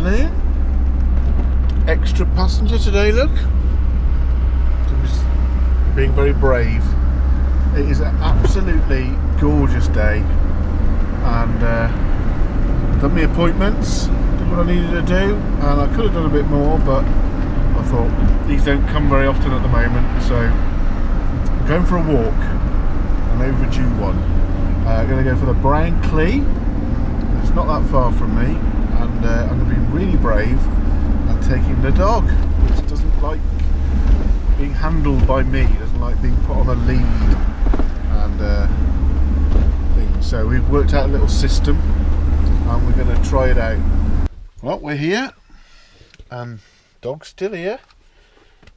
afternoon. Extra passenger today, look. Just being very brave. It is an absolutely gorgeous day, and done my appointments, did what I needed to do, and I could have done a bit more, but I thought these don't come very often at the moment, so I'm going for a walk, an overdue one. I'm going to go for the Brown Clee. It's not that far from me, and I'm going to be really brave and taking the dog, which doesn't like being handled by me, doesn't like being put on a lead and things. So we've worked out a little system and we're going to try it out. Well, we're here and dog's still here.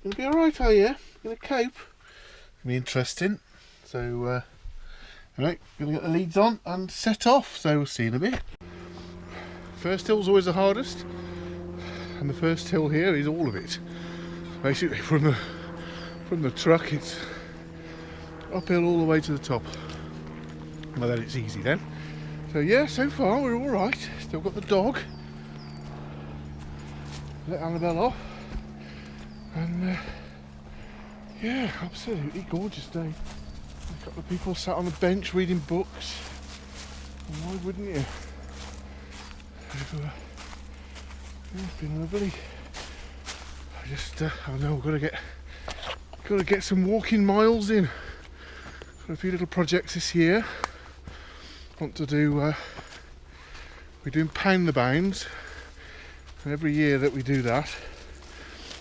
Gonna be alright, are you? Gonna cope? Gonna be interesting. So anyway, gonna get the leads on and set off, so we'll see you in a bit. First hill's always the hardest, and the first hill here is all of it. Basically from the truck it's uphill all the way to the top. Well, then it's easy then. So yeah, so far we're alright. Still got the dog. Let Annabelle off. And yeah, absolutely gorgeous day. A couple of people sat on the bench reading books. And why wouldn't you? Yeah, it's been lovely. I just, I know, got to get some walking miles in. Got a few little projects this year. Want to do, we're doing Pound the Bounds, and every year that we do that,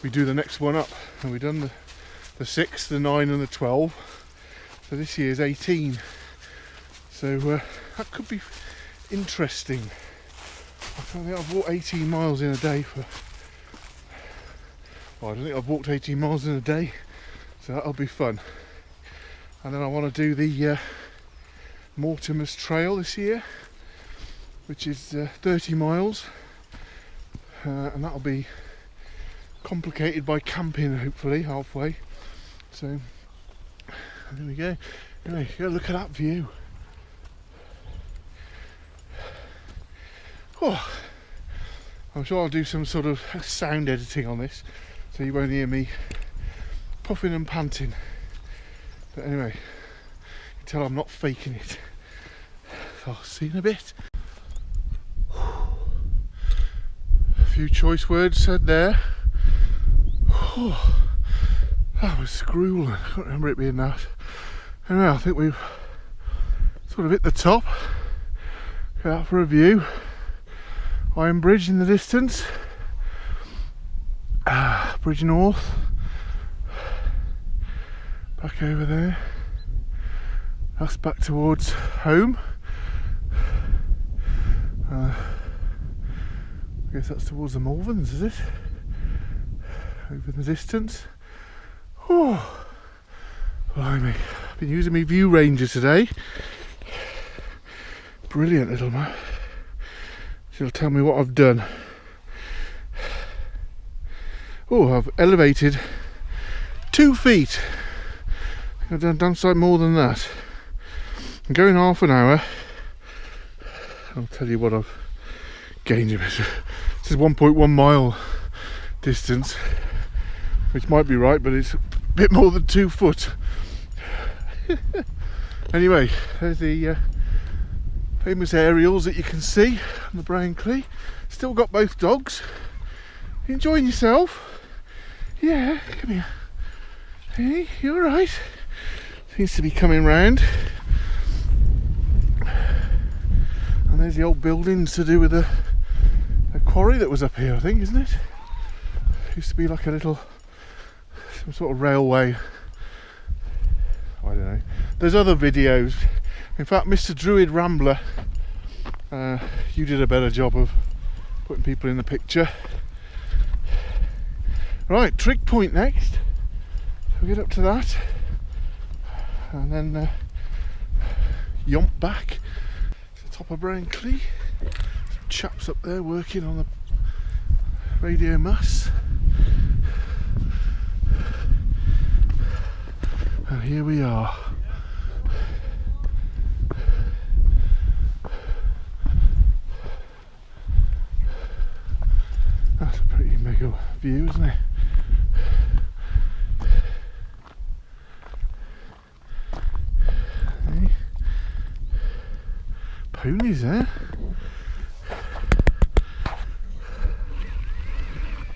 we do the next one up, and we've done the 6, the 9 and the 12, so this year's 18, so that could be interesting. I don't think I've walked 18 miles in a day I don't think I've walked 18 miles in a day, so that'll be fun. And then I want to do the Mortimer's Trail this year, which is 30 miles, and that'll be complicated by camping hopefully halfway. So there we go. Anyway, go look at that view. Oh, I'm sure I'll do some sort of sound editing on this, so you won't hear me puffing and panting. But anyway, you can tell I'm not faking it. So I'll see you in a bit. A few choice words said there. Oh, that was grueling. I can't remember it being that. Anyway, I think we've sort of hit the top. Go out for a view. Iron Bridge in the distance. Bridge North. Back over there. That's back towards home. I guess that's towards the Malverns, is it? Over in the distance. Oh, blimey. I've been using my View Ranger today. Brilliant little map. She'll tell me what I've done. Oh, I've elevated 2 feet. I've done damn sight more than that. I'm going half an hour. I'll tell you what I've gained a bit. This is 1.1 mile distance, which might be right, but it's a bit more than 2 foot. Anyway, there's the famous aerials that you can see on the Brown Clee. Still got both dogs. You enjoying yourself? Yeah, come here. Hey, you alright? Seems to be coming round. And there's the old buildings to do with a quarry that was up here, I think, isn't it? Used to be like a little, some sort of railway. I don't know. There's other videos. In fact, Mr. Druid Rambler, you did a better job of putting people in the picture. Right, Trig Point next. So we'll get up to that, and then yomp back to the top of Brown Clee. Some chaps up there working on the radio masts. And here we are. That's a pretty mega view, isn't it? Hey. Ponies there.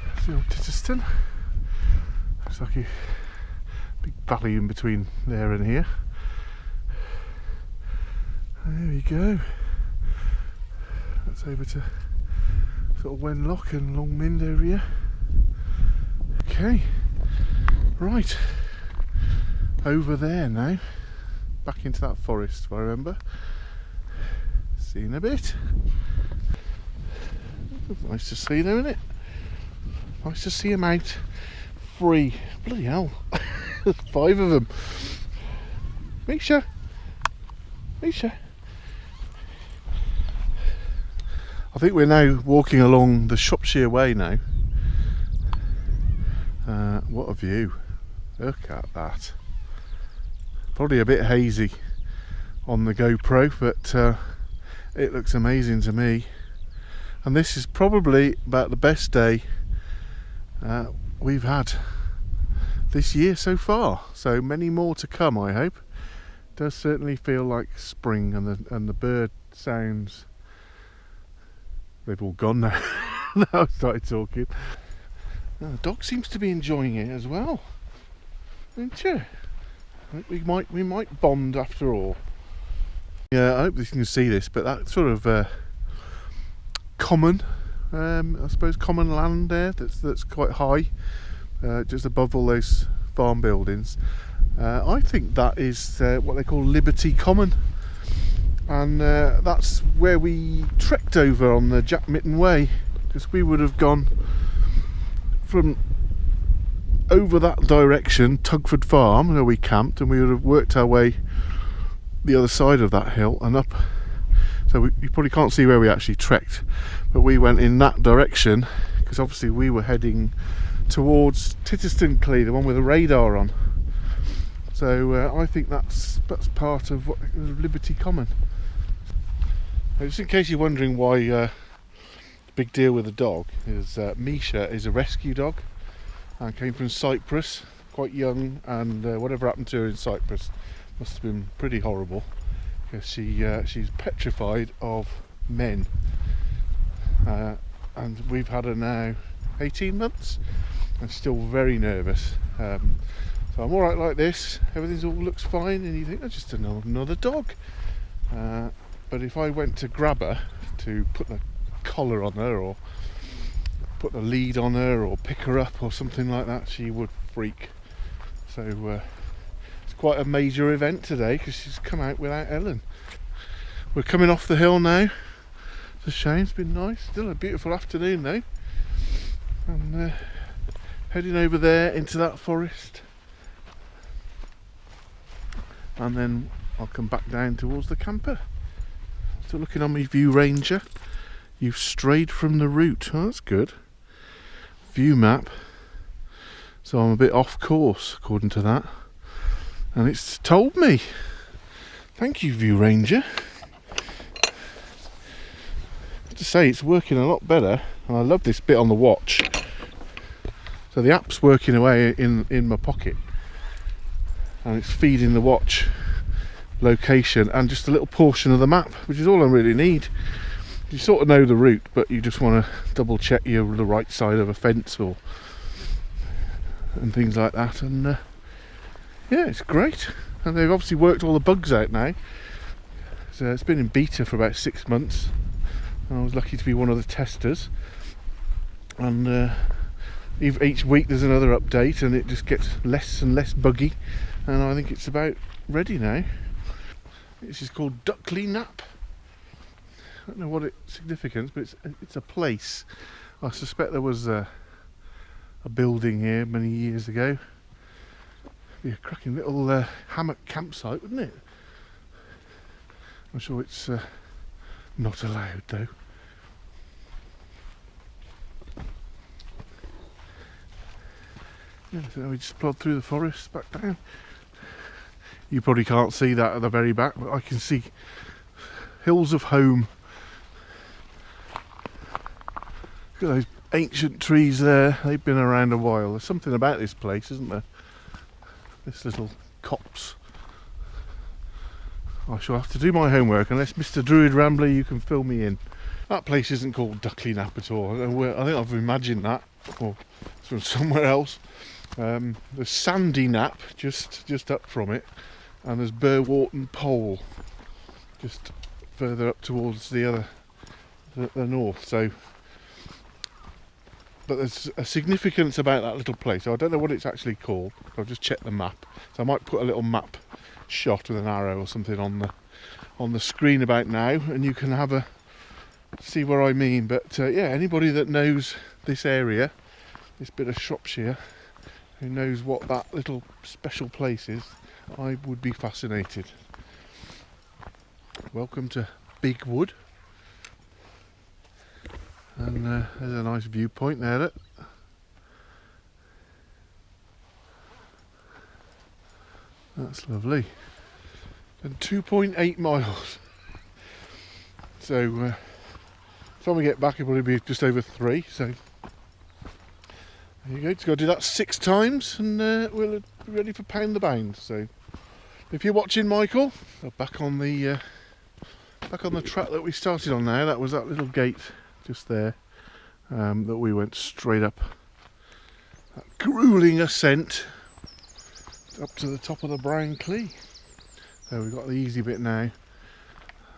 That's the old Titterston. Looks like a big valley in between there and here. There we go. That's over to sort of Wenlock and Longmynd area. Okay, right, over there now, back into that forest, if I remember. See you in a bit. Nice to see them, isn't it? Nice to see them out free. Bloody hell, there's 5 of them. Misha, Misha. I think we're now walking along the Shropshire way now. What a view. Look at that. Probably a bit hazy on the GoPro, but it looks amazing to me. And this is probably about the best day we've had this year so far. So many more to come, I hope. It does certainly feel like spring, and the bird sounds. They've all gone now. Now I've started talking. The dog seems to be enjoying it as well, don't you? I think we might bond after all. Yeah, I hope you can see this, but that sort of common, I suppose, common land there that's quite high, just above all those farm buildings. I think that is what they call Liberty Common. And that's where we trekked over on the Jack Mitten Way, because we would have gone from over that direction, Tugford Farm, where we camped, and we would have worked our way the other side of that hill and up. So you probably can't see where we actually trekked, but we went in that direction because obviously we were heading towards Titterston Clee, the one with the radar on. So I think that's part of what Liberty Common. Just in case you're wondering why the big deal with the dog is Misha is a rescue dog and came from Cyprus, quite young, and whatever happened to her in Cyprus must have been pretty horrible, because she's petrified of men, and we've had her now 18 months and still very nervous. So I'm alright like this, everything all looks fine, and you think, oh, just another dog. But if I went to grab her to put the collar on her or put the lead on her or pick her up or something like that, she would freak. So it's quite a major event today because she's come out without Ellen. We're coming off the hill now. It's a shame, it's been nice. Still a beautiful afternoon though. And heading over there into that forest. And then I'll come back down towards the camper. Still looking on my View Ranger. You've strayed from the route. Oh, that's good. View map. So I'm a bit off course according to that. And it's told me. Thank you, View Ranger. I have to say, it's working a lot better. And I love this bit on the watch. So the app's working away in my pocket. And it's feeding the watch location and just a little portion of the map, which is all I really need. You sort of know the route, but you just want to double check you're the right side of a fence and things like that. And yeah, it's great. And they've obviously worked all the bugs out now. So it's been in beta for about 6 months, and I was lucky to be one of the testers. And each week there's another update, and it just gets less and less buggy. And I think it's about ready now. This is called Duckley Nap. I don't know what its significance, but it's a place. I suspect there was a building here many years ago. Be a cracking little hammock campsite, wouldn't it? I'm sure it's not allowed though. Yeah, so we just plod through the forest back down. You probably can't see that at the very back, but I can see hills of home. Look at those ancient trees there. They've been around a while. There's something about this place, isn't there? This little copse. I shall have to do my homework unless Mr. Druid Rambler you can fill me in. That place isn't called Duckley Nap at all. I think I've imagined that, or it's from somewhere else. There's Sandy Nap just up from it, and there's Burwarton Pole just further up towards the north. So, but there's a significance about that little place. So I don't know what it's actually called. I'll just check the map. So I might put a little map shot with an arrow or something on the screen about now, and you can have a see where I mean. But yeah, anybody that knows this area, this bit of Shropshire, who knows what that little special place is, I would be fascinated. Welcome to Big Wood, and there's a nice viewpoint there. Look. That's lovely. And 2.8 miles. So time we get back it'll probably be just over 3. So there you go. Just got to do that 6 times, and we'll be ready for pound the bound. So if you're watching, Michael, back on the track that we started on now. That was that little gate just there that we went straight up. That gruelling ascent up to the top of the Brown Clee. So we've got the easy bit now,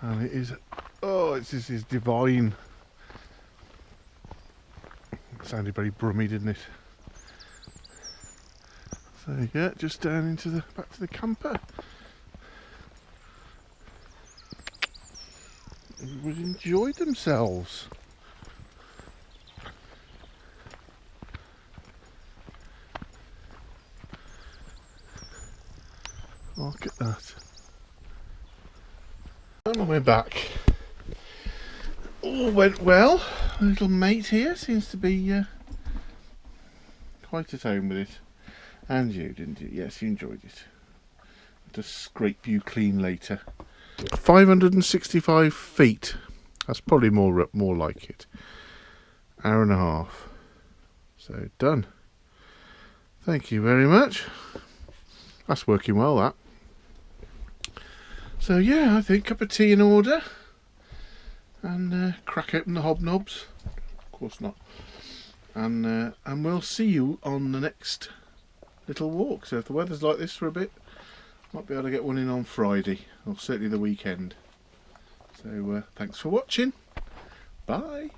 and it is, oh, this is divine. It sounded very brummy, didn't it? So yeah, just down into back to the camper. Everybody enjoyed themselves. Look at that. And we're back. All went well. A little mate here seems to be quite at home with it. And you, didn't you? Yes, you enjoyed it. I'll just scrape you clean later. 565 feet. That's probably more like it. Hour and a half. So done. Thank you very much. That's working well, that. So yeah, I think cup of tea in order, and crack open the hobnobs. Of course not. And we'll see you on the next little walk. So if the weather's like this for a bit, might be able to get one in on Friday, or certainly the weekend. So thanks for watching. Bye.